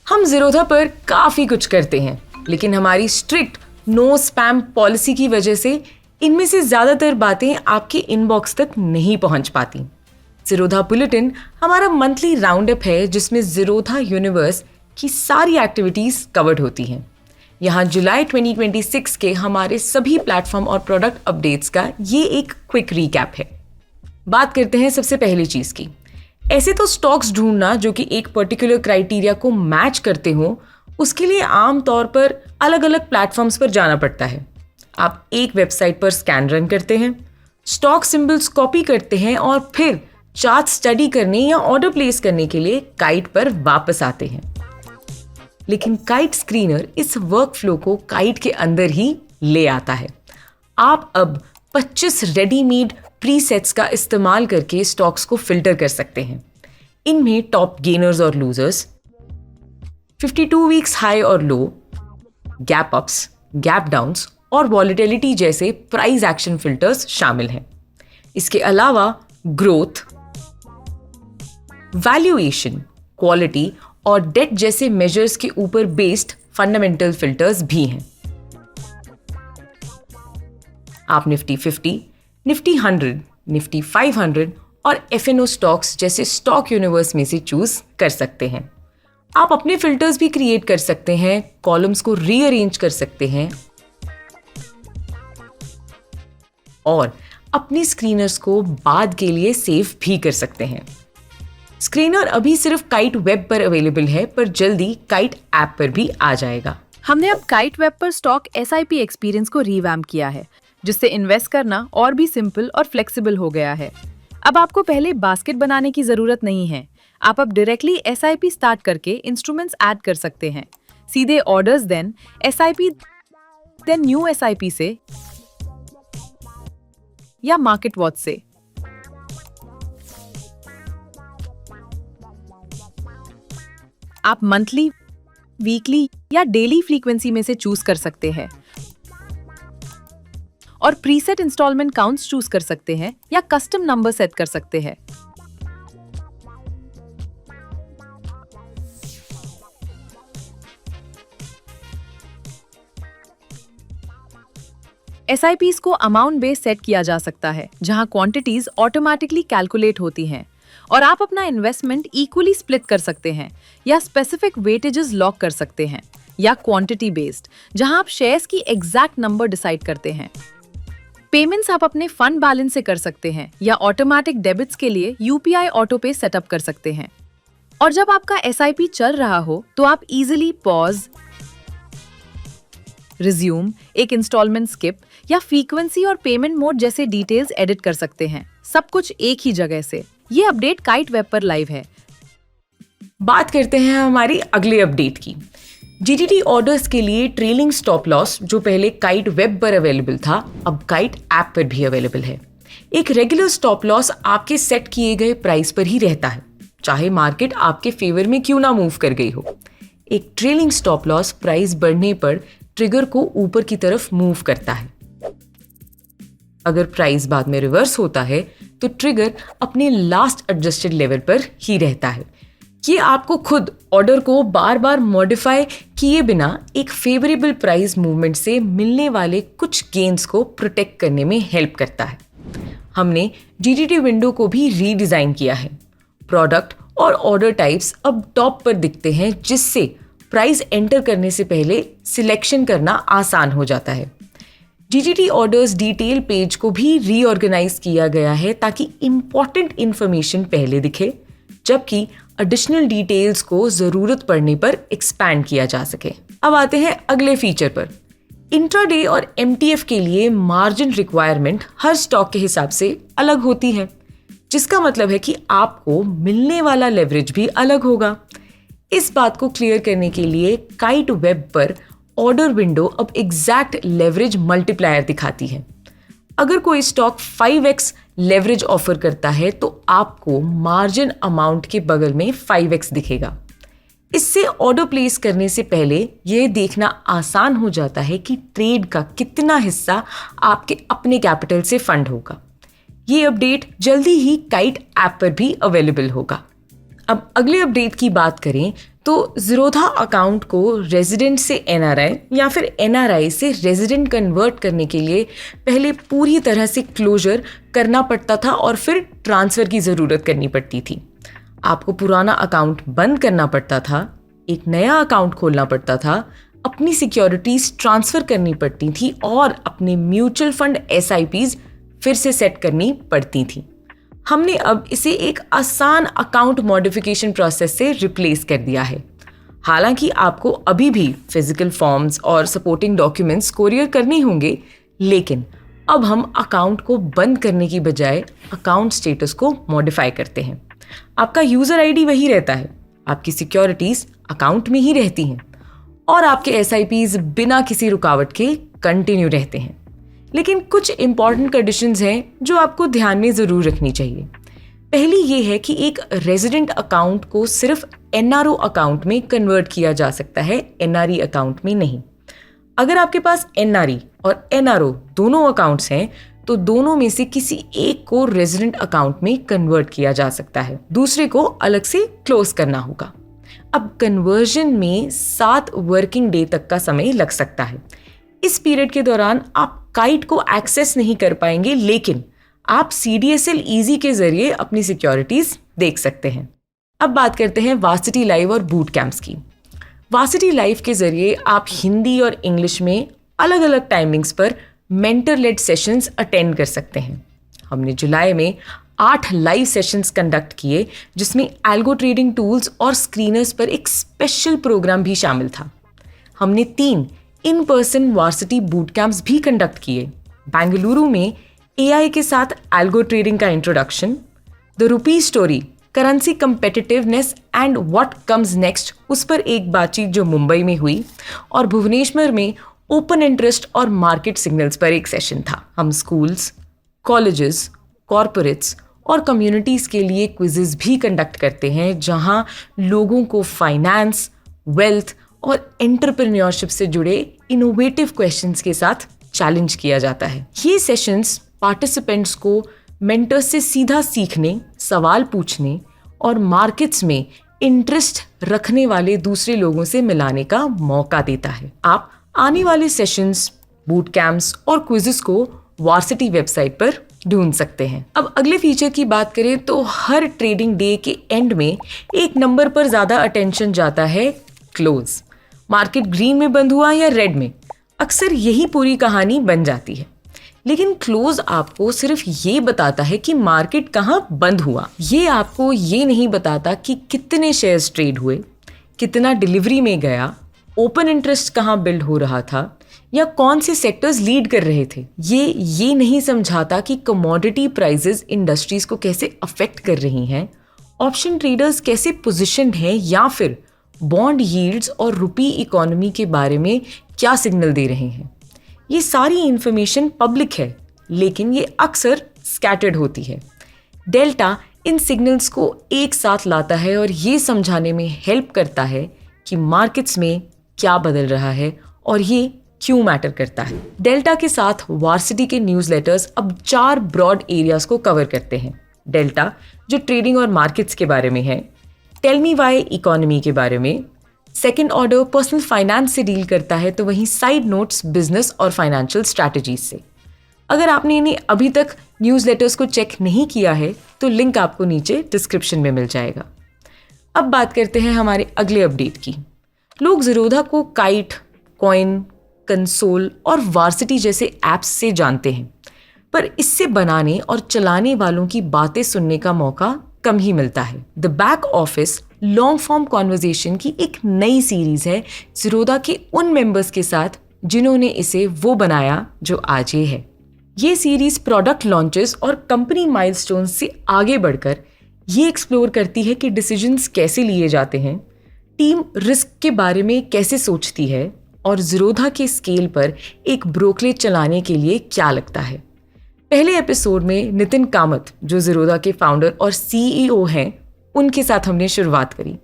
हम ज़ीरोधा पर काफ़ी कुछ करते हैं, लेकिन हमारी स्ट्रिक्ट नो स्पैम पॉलिसी की वजह से इनमें से ज़्यादातर बातें आपके इनबॉक्स तक नहीं पहुंच पाती। ज़ीरोधा बुलेटिन हमारा मंथली राउंड अप है जिसमें ज़ीरोधा यूनिवर्स की सारी एक्टिविटीज़ कवर्ड होती हैं। यहाँ जुलाई 2026 के हमारे सभी प्लेटफॉर्म और प्रोडक्ट अपडेट्स का ये एक क्विक रीकैप है। बात करते हैं सबसे पहली चीज़ की। ऐसे तो स्टॉक्स ढूंढना जो कि एक पर्टिकुलर क्राइटेरिया को मैच करते हो, उसके लिए आम तौर पर अलग अलग प्लेटफॉर्म्स पर जाना पड़ता है। आप एक वेबसाइट पर स्कैन रन करते हैं, स्टॉक सिंबल्स कॉपी करते हैं और फिर चार्ट स्टडी करने या ऑर्डर प्लेस करने के लिए काइट पर वापस आते हैं। लेकिन काइट स्क्रीनर इस वर्कफ्लो को काइट के अंदर ही ले आता है। आप अब 25 रेडीमेड प्रीसेट्स का इस्तेमाल करके स्टॉक्स को फिल्टर कर सकते हैं। इनमें टॉप गेनर्स और लूजर्स, 52 वीक्स हाई और लो, गैप अप्स, गैप डाउन्स और वॉलेटिलिटी जैसे प्राइस एक्शन फिल्टर्स शामिल हैं। इसके अलावा ग्रोथ, वैल्यूएशन, क्वालिटी और डेट जैसे मेजर्स के ऊपर बेस्ड फंडामेंटल फिल्टर्स भी हैं। आप निफ्टी 50, निफ्टी 100, निफ्टी 500 और एफएनओ स्टॉक्स जैसे स्टॉक यूनिवर्स में से चूज कर सकते हैं। आप अपने फिल्टर्स भी क्रिएट कर सकते हैं, कॉलम्स को रीअरेंज कर सकते हैं और अपनी स्क्रीनर्स को बाद के लिए सेव भी कर सकते हैं। स्क्रीनर अभी सिर्फ काइट वेब पर अवेलेबल है, पर जल्दी काइट ऐप पर भी आ जाएगा। हमने अब काइट वेब पर स्टॉक एसआईपी एक्सपीरियंस को रीवैम्प किया है, जिससे इन्वेस्ट करना और भी सिंपल और फ्लेक्सिबल हो गया है। अब आपको पहले बास्केट बनाने की जरूरत नहीं है। आप अब डायरेक्टली एसआईपी स्टार्ट करके इंस्ट्रूमेंट्स ऐड कर सकते हैं, सीधे orders then SIP then new SIP से या मार्केट वॉच से। आप मंथली, वीकली या डेली फ्रीक्वेंसी में से चूज कर सकते हैं और प्रीसेट इंस्टॉलमेंट काउंट्स चूज कर सकते हैं या कस्टम नंबर सेट कर सकते हैं। एसआईपीज को अमाउंट बेस सेट किया जा सकता है, जहां क्वांटिटीज ऑटोमेटिकली कैलकुलेट होती हैं और आप अपना इन्वेस्टमेंट इक्वली स्प्लिट कर सकते हैं या स्पेसिफिक वेटेजेस लॉक कर सकते हैं, या क्वांटिटी बेस्ड जहां आप शेयर्स की एग्जैक्ट नंबर डिसाइड करते हैं। पेमेंट्स आप अपने फंड बैलेंस से कर सकते हैं या ऑटोमेटिक डेबिट्स के लिए यूपीआई ऑटो पे सेटअप कर सकते हैं। और जब आपका एसआईपी चल रहा हो तो आप इजीली पॉज, रिज्यूम, एक इंस्टॉलमेंट स्किप या फ्रीक्वेंसी और पेमेंट मोड जैसे डिटेल्स एडिट कर सकते हैं, सब कुछ एक ही जगह से। ये अपडेट काइट वेब पर लाइव है। बात करते हैं हमारी अगले अपडेट की। जीटीटी ऑर्डर्स के लिए ट्रेलिंग स्टॉप लॉस जो पहले काइट वेब पर अवेलेबल था, अब काइट ऐप पर भी अवेलेबल है। एक रेगुलर स्टॉप लॉस आपके सेट किए गए प्राइस पर ही रहता है, चाहे मार्केट आपके फेवर में क्यों ना मूव कर गई हो। एक ट्रेलिंग स्टॉप लॉस प्राइस बढ़ने पर ट्रिगर को ऊपर की तरफ मूव करता है। अगर प्राइस बाद में रिवर्स होता है तो ट्रिगर अपने लास्ट एडजस्टेड लेवल पर ही रहता है। ये आपको खुद ऑर्डर को बार बार मॉडिफाई किए बिना एक फेवरेबल प्राइस मूवमेंट से मिलने वाले कुछ गेन्स को प्रोटेक्ट करने में हेल्प करता है। हमने जीटीटी विंडो को भी रीडिज़ाइन किया है। प्रोडक्ट और ऑर्डर टाइप्स अब टॉप पर दिखते हैं, जिससे प्राइस एंटर करने से पहले सिलेक्शन करना आसान हो जाता है। जीटीटी ऑर्डर्स डिटेल पेज को भी रीऑर्गेनाइज किया गया है ताकि इंपॉर्टेंट इंफॉर्मेशन पहले दिखे, जबकि एडिशनल डिटेल्स को जरूरत पड़ने पर एक्सपैंड किया जा सके। अब आते हैं अगले फीचर पर। इंट्राडे और एमटीएफ के लिए मार्जिन रिक्वायरमेंट हर स्टॉक के हिसाब से अलग होती है, जिसका मतलब है कि आपको मिलने वाला लेवरेज भी अलग होगा। इस बात को क्लियर करने के लिए काइट वेब पर ऑर्डर विंडो अब एग्जैक्ट लेवरेज मल्टीप्लायर दिखाती है। अगर कोई स्टॉक 5x लेवरेज ऑफर करता है तो आपको मार्जिन अमाउंट के बगल में 5x दिखेगा। इससे ऑर्डर प्लेस करने से पहले यह देखना आसान हो जाता है कि ट्रेड का कितना हिस्सा आपके अपने कैपिटल से फंड होगा। ये अपडेट जल्दी ही काइट ऐप पर भी अवेलेबल होगा। अब अगले अपडेट की बात करें तो ज़ीरोधा अकाउंट को रेजिडेंट से एनआरआई या फिर एनआरआई से रेजिडेंट कन्वर्ट करने के लिए पहले पूरी तरह से क्लोजर करना पड़ता था और फिर ट्रांसफ़र की ज़रूरत करनी पड़ती थी। आपको पुराना अकाउंट बंद करना पड़ता था, एक नया अकाउंट खोलना पड़ता था, अपनी सिक्योरिटीज़ ट्रांसफ़र करनी पड़ती थी और अपने म्यूचुअल फंड SIPs फिर से सेट करनी पड़ती थी। हमने अब इसे एक आसान अकाउंट मॉडिफिकेशन प्रोसेस से रिप्लेस कर दिया है। हालांकि आपको अभी भी फिजिकल फॉर्म्स और सपोर्टिंग डॉक्यूमेंट्स कोरियर करने होंगे, लेकिन अब हम अकाउंट को बंद करने की बजाय अकाउंट स्टेटस को मॉडिफाई करते हैं। आपका यूज़र ID वही रहता है, आपकी सिक्योरिटीज़ अकाउंट में ही रहती हैं और आपके SIPs बिना किसी रुकावट के कंटिन्यू रहते हैं। लेकिन कुछ इंपॉर्टेंट कंडीशंस हैं जो आपको ध्यान में ज़रूर रखनी चाहिए। पहली ये है कि एक रेजिडेंट अकाउंट को सिर्फ NRO अकाउंट में कन्वर्ट किया जा सकता है, NRE अकाउंट में नहीं। अगर आपके पास NRE और NRO दोनों अकाउंट्स हैं तो दोनों में से किसी एक को रेजिडेंट अकाउंट में कन्वर्ट किया जा सकता है, दूसरे को अलग से क्लोज करना होगा। अब कन्वर्जन में 7 वर्किंग डे तक का समय लग सकता है। इस पीरियड के दौरान आप काइट को एक्सेस नहीं कर पाएंगे, लेकिन आप CDSL ईजी के जरिए अपनी सिक्योरिटीज देख सकते हैं। अब बात करते हैं वार्सिटी लाइव और बूट कैंप्स की। वार्सिटी लाइव के जरिए आप हिंदी और इंग्लिश में अलग अलग टाइमिंग्स पर मेंटर लेड सेशंस अटेंड कर सकते हैं। हमने जुलाई में 8 लाइव सेशंस कंडक्ट किए, जिसमें एल्गो ट्रेडिंग टूल्स और स्क्रीनर्स पर एक स्पेशल प्रोग्राम भी शामिल था। हमने 3 in person varsity boot camps भी कंडक्ट किए। बेंगलुरु में AI के साथ एल्गो ट्रेडिंग का introduction, the rupee story, currency competitiveness and what comes next, उस पर एक बातचीत जो मुंबई में हुई, और भुवनेश्वर में ओपन इंटरेस्ट और मार्केट सिग्नल्स पर एक सेशन था। हम स्कूल्स, कॉलेजेस, कॉरपोरेट्स और कम्युनिटीज़ के लिए क्विज़ेस भी कंडक्ट करते हैं, जहां लोगों को फाइनेंस, वेल्थ और एंटरप्रेन्योरशिप से जुड़े इनोवेटिव क्वेश्चंस के साथ चैलेंज किया जाता है। ये सेशंस पार्टिसिपेंट्स को मेंटर्स से सीधा सीखने, सवाल पूछने और मार्केट्स में इंटरेस्ट रखने वाले दूसरे लोगों से मिलाने का मौका देता है। आप आने वाले सेशंस, बूट कैंप्स और क्विज़ेस को वार्सिटी वेबसाइट पर ढूंढ सकते हैं। अब अगले फीचर की बात करें तो हर ट्रेडिंग डे के एंड में एक नंबर पर ज़्यादा अटेंशन जाता है, क्लोज। मार्केट ग्रीन में बंद हुआ या रेड में, अक्सर यही पूरी कहानी बन जाती है। लेकिन क्लोज आपको सिर्फ ये बताता है कि मार्केट कहाँ बंद हुआ। ये आपको ये नहीं बताता कि कितने शेयर्स ट्रेड हुए, कितना डिलीवरी में गया, ओपन इंटरेस्ट कहाँ बिल्ड हो रहा था या कौन से सेक्टर्स लीड कर रहे थे। ये नहीं समझाता कि कमोडिटी प्राइसेस इंडस्ट्रीज को कैसे अफेक्ट कर रही हैं, ऑप्शन ट्रेडर्स कैसे पोजिशन्ड हैं, या फिर बॉन्ड यील्ड्स और रुपी इकोनॉमी के बारे में क्या सिग्नल दे रहे हैं। ये सारी इंफॉर्मेशन पब्लिक है, लेकिन ये अक्सर स्कैटर्ड होती है। डेल्टा इन सिग्नल्स को एक साथ लाता है और ये समझाने में हेल्प करता है कि मार्केट्स में क्या बदल रहा है और ये क्यों मैटर करता है। डेल्टा के साथ वार्सिटी के न्यूज़लेटर्स अब 4 ब्रॉड एरियाज को कवर करते हैं। डेल्टा जो ट्रेडिंग और मार्केट्स के बारे में है, टेल मी व्हाई इकोनॉमी के बारे में, सेकेंड ऑर्डर पर्सनल फाइनेंस से डील करता है, तो वहीं साइड नोट्स बिजनेस और फाइनेंशियल स्ट्रैटेजीज से। अगर आपने इन्हें अभी तक न्यूज़लेटर्स को चेक नहीं किया है तो लिंक आपको नीचे डिस्क्रिप्शन में मिल जाएगा। अब बात करते हैं हमारे अगले अपडेट की। लोग ज़ीरोधा को काइट, कॉइन, कंसोल और वार्सिटी जैसे ऐप्स से जानते हैं, पर इससे बनाने और चलाने वालों की बातें सुनने का मौका कम ही मिलता है। The back office long form conversation की एक नई सीरीज है ज़ीरोधा के उन मेंबर्स के साथ जिन्होंने इसे वो बनाया जो आज ये है। ये सीरीज प्रोडक्ट लॉन्चेस और कंपनी माइलस्टोन्स से आगे बढ़कर ये एक्सप्लोर करती है कि डिसीजंस कैसे लिए जाते हैं, टीम रिस्क के बारे में कैसे सोचती है और ज़ीरोधा के स्केल पर एक ब्रोकरेज चलाने के लिए क्या लगता है। पहले एपिसोड में नितिन कामत, जो ज़ीरोधा के फाउंडर और CEO हैं, उनके साथ हमने शुरुआत करी।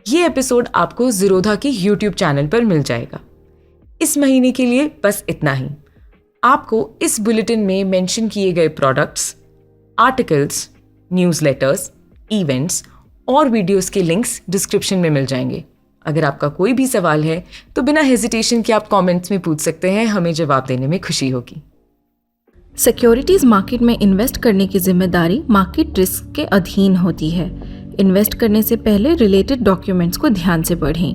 ये एपिसोड आपको ज़ीरोधा के YouTube चैनल पर मिल जाएगा। इस महीने के लिए बस इतना ही। आपको इस बुलेटिन में मेंशन किए गए प्रोडक्ट्स, आर्टिकल्स, न्यूज़लेटर्स, इवेंट्स और वीडियोस के लिंक्स डिस्क्रिप्शन में मिल जाएंगे। अगर आपका कोई भी सवाल है तो बिना हेजिटेशन के आप कमेंट्स में पूछ सकते हैं, हमें जवाब देने में खुशी होगी। सिक्योरिटीज मार्केट में इन्वेस्ट करने की जिम्मेदारी मार्केट रिस्क के अधीन होती है। इन्वेस्ट करने से पहले रिलेटेड डॉक्यूमेंट्स को ध्यान से पढ़ें।